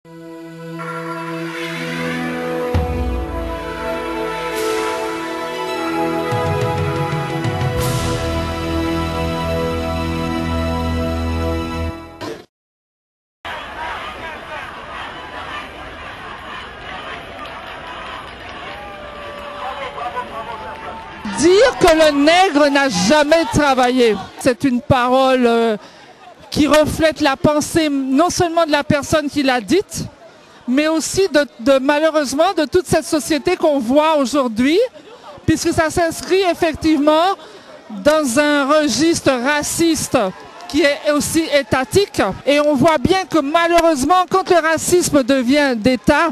Dire que le nègre n'a jamais travaillé, c'est une parole qui reflète la pensée non seulement de la personne qui l'a dite, mais aussi malheureusement de toute cette société qu'on voit aujourd'hui, puisque ça s'inscrit effectivement dans un registre raciste qui est aussi étatique. Et on voit bien que malheureusement, quand le racisme devient d'État,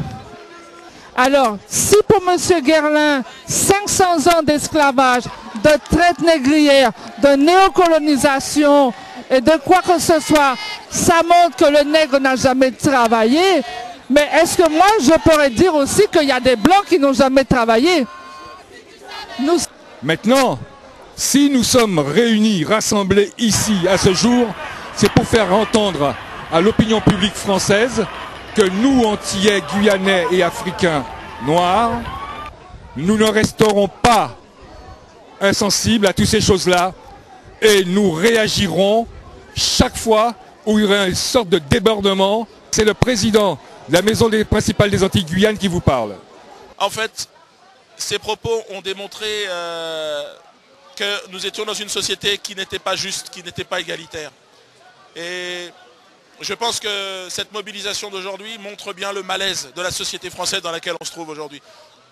alors, si pour M. Guerlain, 500 ans d'esclavage, de traite négrière, de néocolonisation et de quoi que ce soit, ça montre que le nègre n'a jamais travaillé, mais est-ce que moi, je pourrais dire aussi qu'il y a des Blancs qui n'ont jamais travaillé? Maintenant, si nous sommes réunis, rassemblés ici, à ce jour, c'est pour faire entendre à l'opinion publique française que nous, Antillais, Guyanais et Africains noirs, nous ne resterons pas insensibles à toutes ces choses-là et nous réagirons chaque fois où il y aura une sorte de débordement. C'est le président de la Maison principale des Antilles Guyane qui vous parle. En fait, ces propos ont démontré que nous étions dans une société qui n'était pas juste, qui n'était pas égalitaire. Et je pense que cette mobilisation d'aujourd'hui montre bien le malaise de la société française dans laquelle on se trouve aujourd'hui.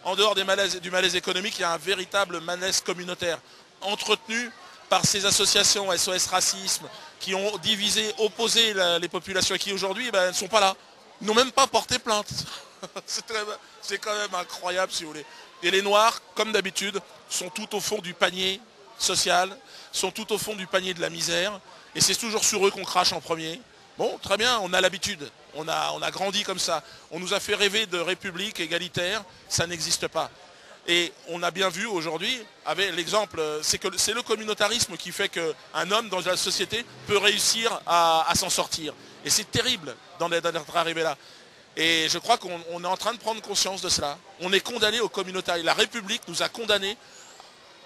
En dehors du malaise économique, il y a un véritable malaise communautaire, entretenu par ces associations SOS Racisme, qui ont divisé, opposé les populations et qui aujourd'hui ne sont pas là. Ils n'ont même pas porté plainte. C'est quand même incroyable, si vous voulez. Et les Noirs, comme d'habitude, sont tout au fond du panier social, sont tout au fond du panier de la misère, et c'est toujours sur eux qu'on crache en premier. Bon, très bien, on a l'habitude, on a grandi comme ça. On nous a fait rêver de république égalitaire, ça n'existe pas. Et on a bien vu aujourd'hui, avec l'exemple, c'est le communautarisme qui fait qu'un homme dans la société peut réussir à s'en sortir. Et c'est terrible d'être arrivé là. Et je crois qu'on est en train de prendre conscience de cela. On est condamné au communautarisme. La République nous a condamnés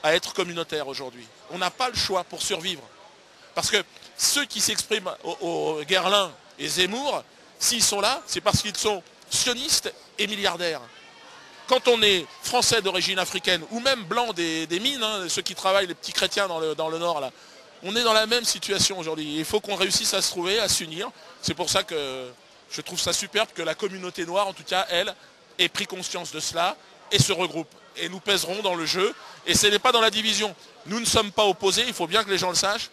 à être communautaires aujourd'hui. On n'a pas le choix pour survivre. Parce que ceux qui s'expriment au Guerlain et Zemmour, s'ils sont là, c'est parce qu'ils sont sionistes et milliardaires. Quand on est français d'origine africaine, ou même blanc des mines, hein, ceux qui travaillent, les petits chrétiens dans le nord, là, on est dans la même situation aujourd'hui. Il faut qu'on réussisse à se trouver, à s'unir. C'est pour ça que je trouve ça superbe que la communauté noire, en tout cas, elle, ait pris conscience de cela et se regroupe. Et nous pèserons dans le jeu. Et ce n'est pas dans la division. Nous ne sommes pas opposés, il faut bien que les gens le sachent,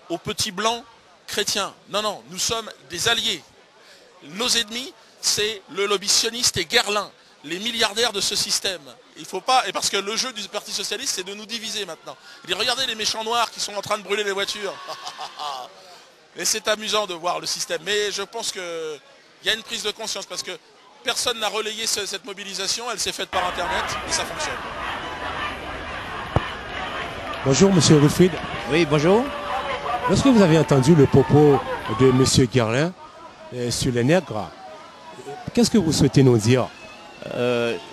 aux petits blancs chrétiens. Non, non, nous sommes des alliés. Nos ennemis, c'est le lobby sioniste et Guerlain, les milliardaires de ce système. Il faut pas, et parce que le jeu du Parti Socialiste, c'est de nous diviser maintenant. Et regardez les méchants noirs qui sont en train de brûler les voitures. Et c'est amusant de voir le système. Mais je pense qu'il y a une prise de conscience, parce que personne n'a relayé cette mobilisation, elle s'est faite par Internet, et ça fonctionne. Bonjour, monsieur Wilfried. Oui, bonjour. Lorsque vous avez entendu le propos de monsieur Guerlain sur les nègres, qu'est-ce que vous souhaitez nous dire?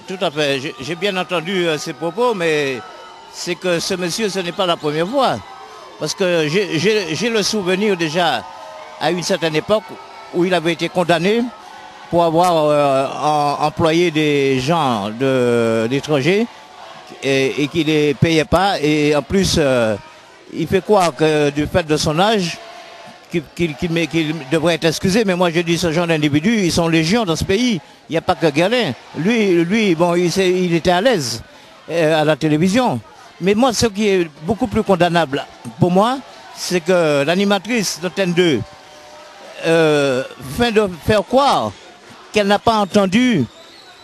Tout à fait. J'ai bien entendu ces propos, mais c'est que ce monsieur, ce n'est pas la première fois. Parce que j'ai le souvenir déjà, à une certaine époque, où il avait été condamné pour avoir employé des gens d'étrangers et qui ne les payait pas. Et en plus, il fait quoi que du fait de son âge, qu'il devrait être excusé. Mais moi je dis, ce genre d'individus, ils sont légion dans ce pays. Il n'y a pas que Guerlain. Lui bon, il était à l'aise à la télévision. Mais moi, ce qui est beaucoup plus condamnable pour moi, c'est que l'animatrice d'Antenne 2 fait de faire croire qu'elle n'a pas entendu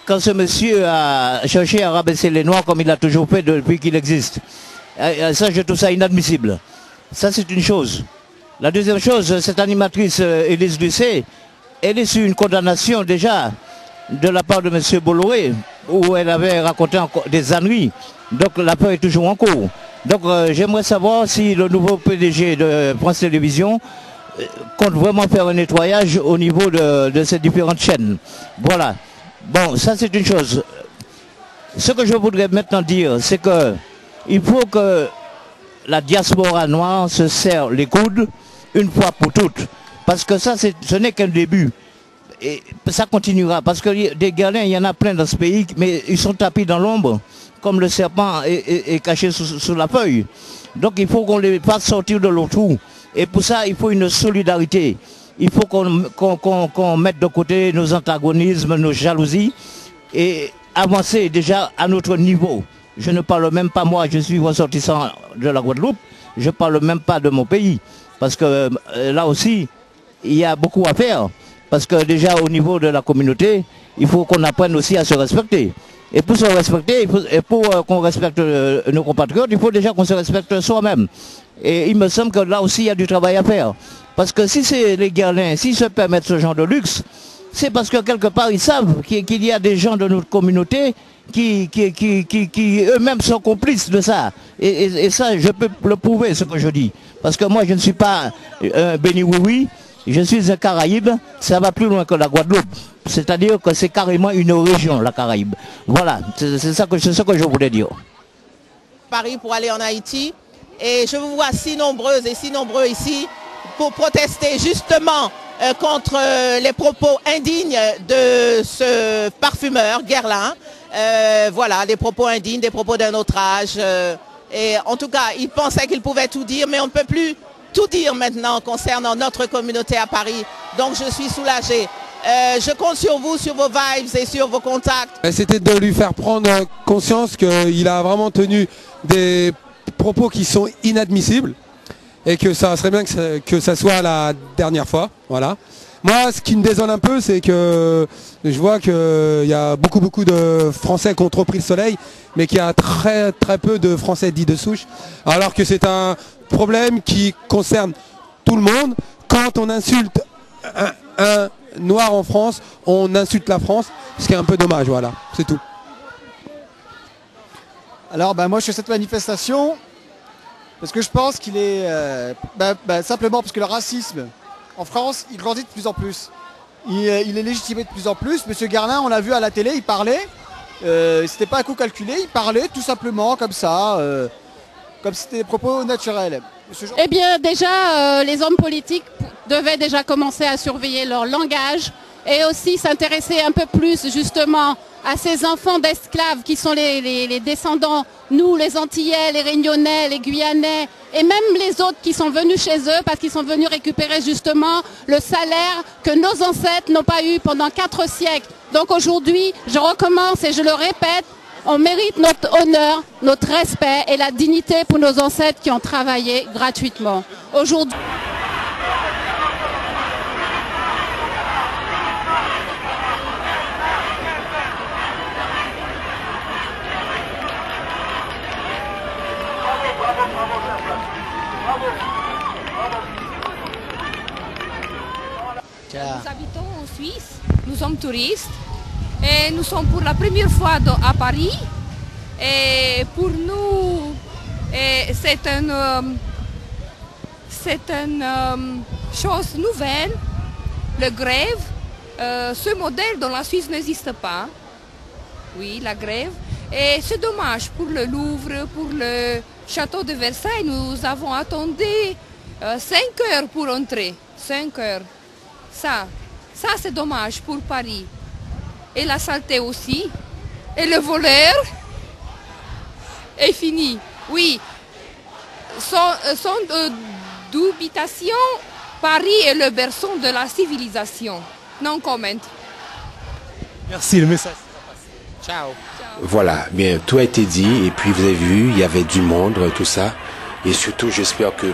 quand ce monsieur a cherché à rabaisser les Noirs comme il a toujours fait depuis qu'il existe. Ça, je trouve ça inadmissible. Ça, c'est une chose. La deuxième chose, cette animatrice, Élise Lucet, elle est sur une condamnation déjà de la part de M. Bolloré, où elle avait raconté encore des âneries. Donc l'affaire est toujours en cours. Donc j'aimerais savoir si le nouveau PDG de France Télévisions compte vraiment faire un nettoyage au niveau de ces différentes chaînes. Voilà. Bon, ça c'est une chose. Ce que je voudrais maintenant dire, c'est que il faut que la diaspora noire se serre les coudes une fois pour toutes. Parce que ça, ce n'est qu'un début. Et ça continuera. Parce que des Guerlains, il y en a plein dans ce pays, mais ils sont tapis dans l'ombre, comme le serpent est caché sous la feuille. Donc il faut qu'on les fasse sortir de leur trou. Et pour ça, il faut une solidarité. Il faut qu'on mette de côté nos antagonismes, nos jalousies, et avancer déjà à notre niveau. Je ne parle même pas, moi, je suis ressortissant de la Guadeloupe, je ne parle même pas de mon pays. Parce que là aussi, il y a beaucoup à faire. Parce que déjà au niveau de la communauté, il faut qu'on apprenne aussi à se respecter. Et pour se respecter, et pour qu'on respecte nos compatriotes, il faut déjà qu'on se respecte soi-même. Et il me semble que là aussi, il y a du travail à faire. Parce que si c'est les Guerlains, s'ils se permettent ce genre de luxe, c'est parce que quelque part, ils savent qu'il y a des gens de notre communauté qui eux-mêmes sont complices de ça. Et ça, je peux le prouver, ce que je dis. Parce que moi, je ne suis pas un béni-oui-oui, je suis un Caraïbe, ça va plus loin que la Guadeloupe. C'est-à-dire que c'est carrément une région, la Caraïbe. Voilà, c'est ce que je voulais dire. Paris pour aller en Haïti, et je vous vois si nombreuses et si nombreux ici pour protester justement contre les propos indignes de ce parfumeur Guerlain. Voilà, des propos indignes, des propos d'un autre âge. Et en tout cas, il pensait qu'il pouvait tout dire, mais on ne peut plus tout dire maintenant concernant notre communauté à Paris. Donc je suis soulagée. Je compte sur vous, sur vos vibes et sur vos contacts. C'était de lui faire prendre conscience qu'il a vraiment tenu des propos qui sont inadmissibles et que ça serait bien que ça soit la dernière fois. Voilà. Moi, ce qui me désole un peu, c'est que je vois qu'il y a beaucoup de Français qui ont trop pris le soleil, mais qu'il y a très peu de Français dits de souche, alors que c'est un problème qui concerne tout le monde. Quand on insulte un noir en France, on insulte la France, ce qui est un peu dommage, voilà, c'est tout. Alors moi je fais cette manifestation parce que je pense qu'il est simplement parce que le racisme en France il grandit de plus en plus. Il est légitimé de plus en plus. Monsieur Guerlain, on l'a vu à la télé, il parlait, c'était pas un coup calculé, il parlait tout simplement comme ça, comme si c'était des propos naturels. Eh bien déjà les hommes politiques devaient déjà commencer à surveiller leur langage et aussi s'intéresser un peu plus justement à ces enfants d'esclaves qui sont les descendants, nous les Antillais, les Réunionnais, les Guyanais et même les autres qui sont venus chez eux parce qu'ils sont venus récupérer justement le salaire que nos ancêtres n'ont pas eu pendant 4 siècles. Donc aujourd'hui, je recommence et je le répète, on mérite notre honneur, notre respect et la dignité pour nos ancêtres qui ont travaillé gratuitement. Aujourd'hui. Nous habitons en Suisse, nous sommes touristes et nous sommes pour la première fois à Paris. Et pour nous, c'est une chose nouvelle, le grève. Ce modèle dans la Suisse n'existe pas. Oui, la grève. Et c'est dommage pour le Louvre, pour le château de Versailles. Nous avons attendu 5 heures pour entrer. 5 heures. Ça c'est dommage pour Paris. Et la saleté aussi. Et le voleur est fini. Oui. Sans dubitation, Paris est le berceau de la civilisation. Non comment. Merci, le message. Ciao. Voilà, bien, tout a été dit et puis vous avez vu, il y avait du monde, tout ça. Et surtout, j'espère que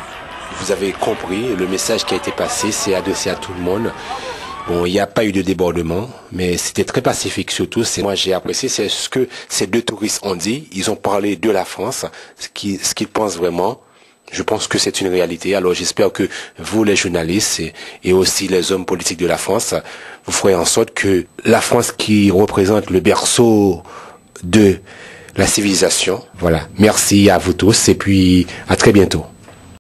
vous avez compris, le message qui a été passé, c'est adressé à tout le monde. Bon, il n'y a pas eu de débordement, mais c'était très pacifique surtout. Moi, j'ai apprécié, c'est ce que ces 2 touristes ont dit. Ils ont parlé de la France, ce qu'ils pensent vraiment. Je pense que c'est une réalité. Alors, j'espère que vous, les journalistes et aussi les hommes politiques de la France, vous ferez en sorte que la France qui représente le berceau de la civilisation. Voilà. Merci à vous tous et puis à très bientôt.